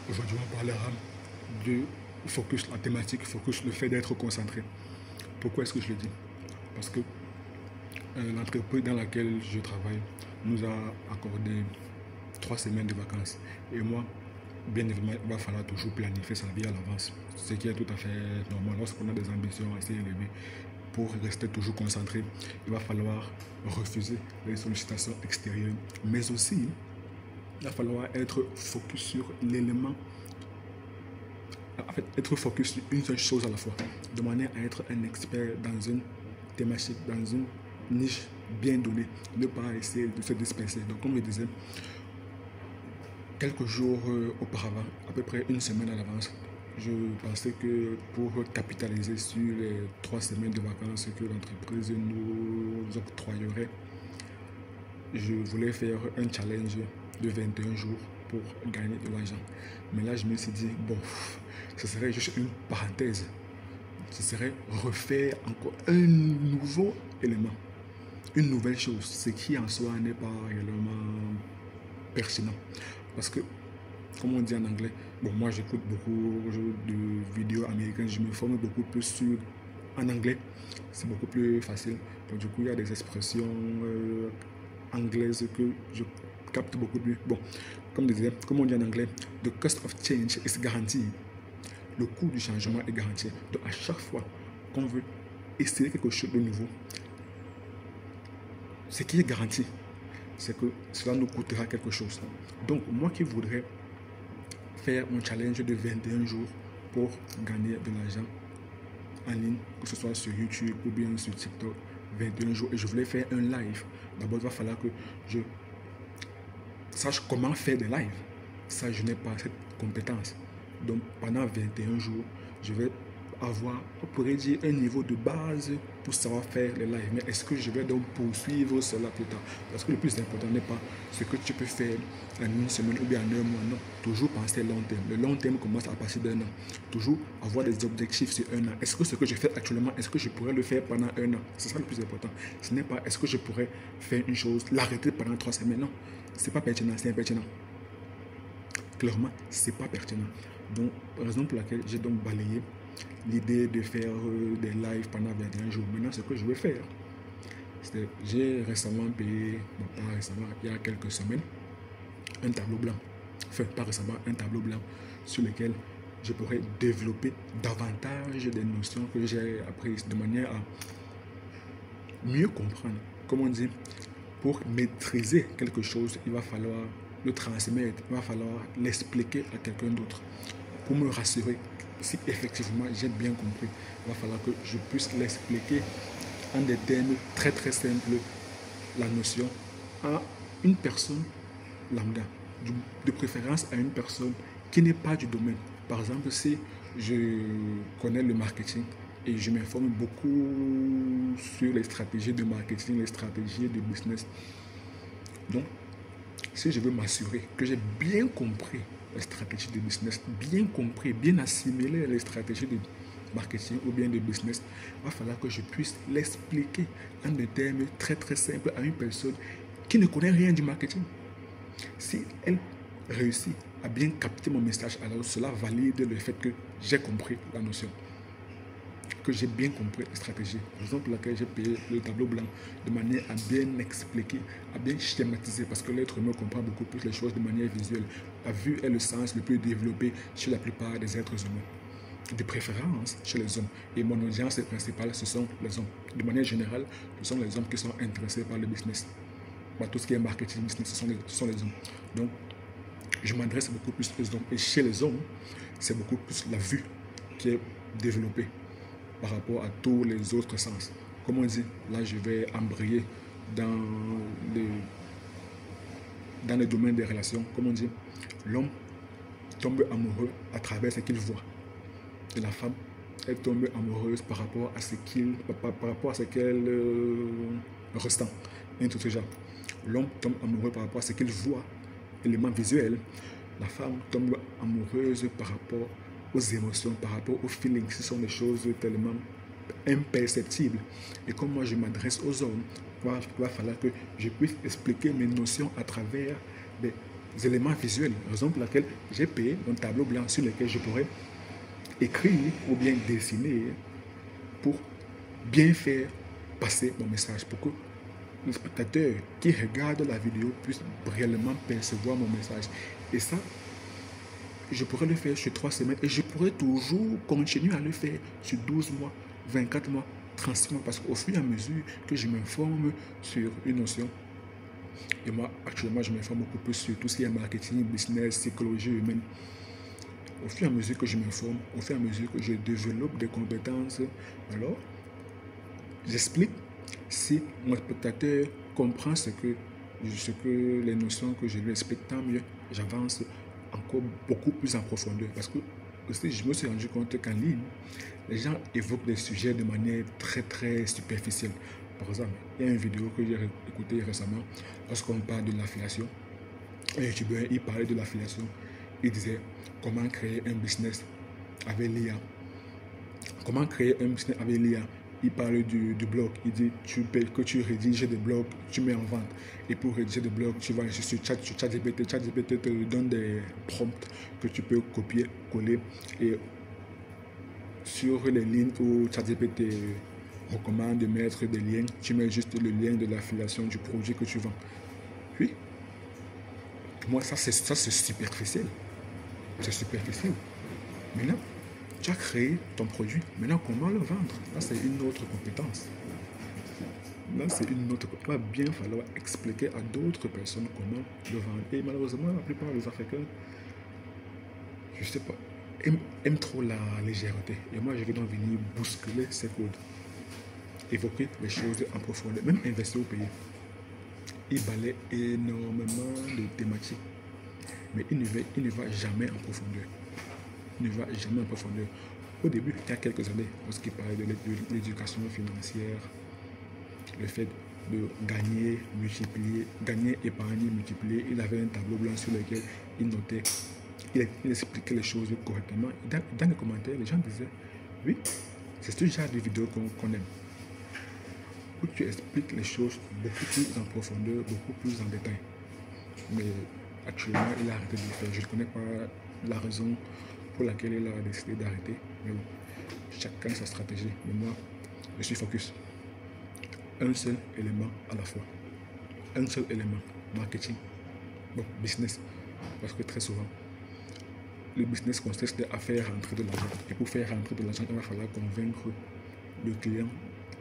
Aujourd'hui, on parlera de focus, la thématique focus, le fait d'être concentré. Pourquoi est-ce que je le dis? Parce que l'entreprise dans laquelle je travaille nous a accordé 3 semaines de vacances. Et moi, bien évidemment, il va falloir toujours planifier sa vie à l'avance. Ce qui est tout à fait normal lorsqu'on a des ambitions assez élevées. Pour rester toujours concentré, il va falloir refuser les sollicitations extérieures. Mais aussi, il va falloir être focus sur l'élément, en fait, être focus sur une seule chose à la fois, de manière à être un expert dans une thématique, dans une niche bien donnée, ne pas essayer de se disperser. Donc, comme je disais, quelques jours auparavant, à peu près une semaine à l'avance, je pensais que pour capitaliser sur les 3 semaines de vacances que l'entreprise nous octroyerait, je voulais faire un challenge de 21 jours pour gagner de l'argent. Mais là, je me suis dit, bon, ce serait juste une parenthèse. Ce serait refaire encore un nouveau élément, une nouvelle chose, ce qui en soi n'est pas réellement pertinent. Parce que, comme on dit en anglais, bon, moi j'écoute beaucoup de vidéos américaines, je me forme beaucoup plus sur en anglais, c'est beaucoup plus facile. Donc, du coup, il y a des expressions anglaises que je capte beaucoup mieux. Bon, comme on dit en anglais, the cost of change is guaranteed. Le coût du changement est garanti. Donc, à chaque fois qu'on veut essayer quelque chose de nouveau, ce qui est garanti, c'est que cela nous coûtera quelque chose. Donc, moi qui voudrais faire mon challenge de 21 jours pour gagner de l'argent en ligne, que ce soit sur YouTube ou bien sur TikTok, 21 jours, et je voulais faire un live. D'abord, il va falloir que je sache comment faire des lives. Ça, je n'ai pas cette compétence. Donc, pendant 21 jours, je vais avoir, on pourrait dire, un niveau de base pour savoir faire les lives. Mais est-ce que je vais donc poursuivre cela plus tard? Parce que le plus important n'est pas ce que tu peux faire en une semaine ou bien en un mois. Non, toujours penser long terme. Le long terme commence à partir d'un an. Toujours avoir des objectifs sur un an. Est-ce que ce que je fais actuellement, est-ce que je pourrais le faire pendant un an? C'est ça le plus important. Ce n'est pas est-ce que je pourrais faire une chose, l'arrêter pendant 3 semaines. Non, c'est pas pertinent, c'est impertinent. Clairement, c'est pas pertinent. Donc, raison pour laquelle j'ai donc balayé l'idée de faire des lives pendant 21 jours. Maintenant, ce que je vais faire, j'ai récemment payé, bon, pas récemment, il y a quelques semaines, un tableau blanc. Enfin, pas récemment, un tableau blanc sur lequel je pourrais développer davantage des notions que j'ai apprises de manière à mieux comprendre. Comme on dit, pour maîtriser quelque chose, il va falloir le transmettre, il va falloir l'expliquer à quelqu'un d'autre. Pour me rassurer si effectivement j'ai bien compris, il va falloir que je puisse l'expliquer en des termes très très simples, la notion, à une personne lambda, de préférence à une personne qui n'est pas du domaine. Par exemple, si je connais le marketing et je m'informe beaucoup sur les stratégies de marketing, les stratégies de business, donc si je veux m'assurer que j'ai bien compris les stratégies de business, bien compris, bien assimilé les stratégies de marketing ou bien de business, il va falloir que je puisse l'expliquer en des termes très très simples à une personne qui ne connaît rien du marketing. Si elle réussit à bien capter mon message, alors cela valide le fait que j'ai compris la notion, que j'ai bien compris la stratégie. Raison pour laquelle j'ai payé le tableau blanc de manière à bien expliquer, à bien schématiser, parce que l'être humain comprend beaucoup plus les choses de manière visuelle. La vue est le sens le plus développé chez la plupart des êtres humains, de préférence chez les hommes. Et mon audience principale, ce sont les hommes. De manière générale, ce sont les hommes qui sont intéressés par le business. Tout ce qui est marketing, business, ce sont les hommes. Donc, je m'adresse beaucoup plus aux hommes. Et chez les hommes, c'est beaucoup plus la vue qui est développée par rapport à tous les autres sens. Comme on dit, là je vais embrayer dans le domaine des relations. Comme on dit, l'homme tombe amoureux à travers ce qu'il voit. Et la femme, elle tombe amoureuse par rapport à ce qu'elle ressent. Et tout ce genre. L'homme tombe amoureux par rapport à ce qu'il voit, élément visuel. La femme tombe amoureuse par rapport aux émotions, par rapport aux feelings. Ce sont des choses tellement imperceptibles. Et comme moi je m'adresse aux hommes, il va falloir que je puisse expliquer mes notions à travers des éléments visuels, raison pour laquelle j'ai payé un tableau blanc sur lequel je pourrais écrire ou bien dessiner pour bien faire passer mon message, pour que le spectateur qui regarde la vidéo puisse réellement percevoir mon message. Et ça, je pourrais le faire sur 3 semaines et je pourrais toujours continuer à le faire sur 12 mois, 24 mois, 36 mois, parce qu'au fur et à mesure que je m'informe sur une notion, et moi actuellement je m'informe beaucoup plus sur tout ce qui est marketing, business, psychologie humaine. Au fur et à mesure que je m'informe, au fur et à mesure que je développe des compétences, alors j'explique. Si mon spectateur comprend ce que les notions que je lui explique, tant mieux, j'avance encore beaucoup plus en profondeur. Parce que aussi, je me suis rendu compte qu'en ligne, les gens évoquent des sujets de manière très très superficielle. Par exemple, il y a une vidéo que j'ai écoutée récemment, lorsqu'on parle de l'affiliation. Un youtubeur, il parlait de l'affiliation. Il disait comment créer un business avec l'IA. Comment créer un business avec l'IA. Il parle du blog. Il dit que tu rédiges des blogs, tu mets en vente. Et pour rédiger des blogs, tu vas sur ChatGPT. ChatGPT te donne des prompts que tu peux copier, coller. Et sur les lignes où ChatGPT recommande de mettre des liens, tu mets juste le lien de l'affiliation du produit que tu vends. Oui. Pour moi, ça c'est superficiel. C'est superficiel. Maintenant, tu as créé ton produit. Maintenant, comment le vendre? Là, c'est une autre compétence. Là, c'est une autre compétence. Il va bien falloir expliquer à d'autres personnes comment le vendre. Et malheureusement, la plupart des Africains, je ne sais pas, aiment trop la légèreté. Et moi, je vais donc venir bousculer ces codes. Évoquer les choses en profondeur. Même investir au pays. Il balaie énormément de thématiques. Mais il ne va jamais en profondeur. Il ne va jamais en profondeur. Au début, il y a quelques années, lorsqu'il parlait de l'éducation financière, le fait de gagner, multiplier, gagner, épargner, multiplier, il avait un tableau blanc sur lequel il notait, il expliquait les choses correctement. Dans les commentaires, les gens disaient, oui, c'est ce genre de vidéo qu'on aime. Où tu expliques les choses beaucoup plus en profondeur, beaucoup plus en détail. Mais actuellement, il a arrêté de le faire. Je ne connais pas la raison pour laquelle il a décidé d'arrêter. Mais bon, chacun sa stratégie. Mais moi, je suis focus. Un seul élément à la fois. Un seul élément. Marketing. Bon, business. Parce que très souvent, le business consiste à faire rentrer de l'argent. Et pour faire rentrer de l'argent, il va falloir convaincre le client,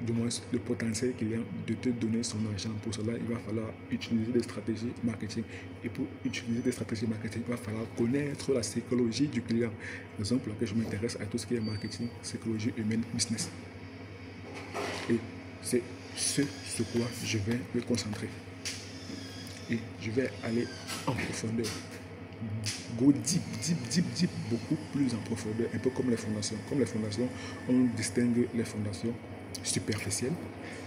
du moins le potentiel client, de te donner son argent. Pour cela, il va falloir utiliser des stratégies marketing. Et pour utiliser des stratégies marketing, il va falloir connaître la psychologie du client. Par exemple, que je m'intéresse à tout ce qui est marketing, psychologie humaine, business. Et c'est ce sur quoi je vais me concentrer. Et je vais aller en profondeur. Go deep, beaucoup plus en profondeur, un peu comme les fondations. Comme les fondations, on distingue les fondations superficielles,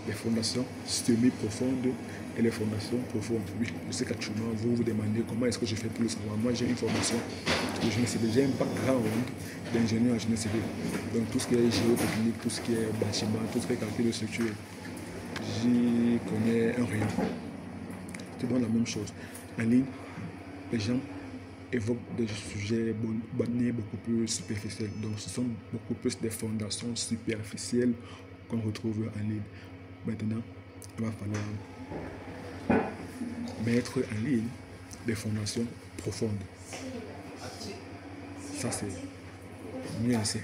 les fondations semi-profondes et les fondations profondes. Oui, je sais qu'actuellement, vous vous demandez comment est-ce que je fais pour le savoir. Moi, j'ai une formation de génie civil. J'ai un background d'ingénieur en génie civil. Donc, tout ce qui est géotechnique, tout ce qui est bâtiment, tout ce qui est calcul de structure, j'y connais un rayon. C'est donc la même chose. En ligne, les gens évoquent des sujets beaucoup plus superficiels. Donc, ce sont beaucoup plus des fondations superficielles qu'on retrouve en ligne. Maintenant, il va falloir mettre en ligne des fondations profondes. Ça, c'est mieux ainsi.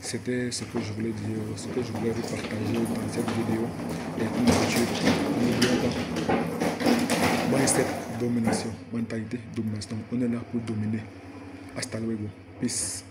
C'était ce que je voulais dire, ce que je voulais vous partager dans cette vidéo. Et comme d'habitude, n'oubliez pas, mindset, domination, mentalité, domination. On est là pour dominer. Hasta luego. Peace.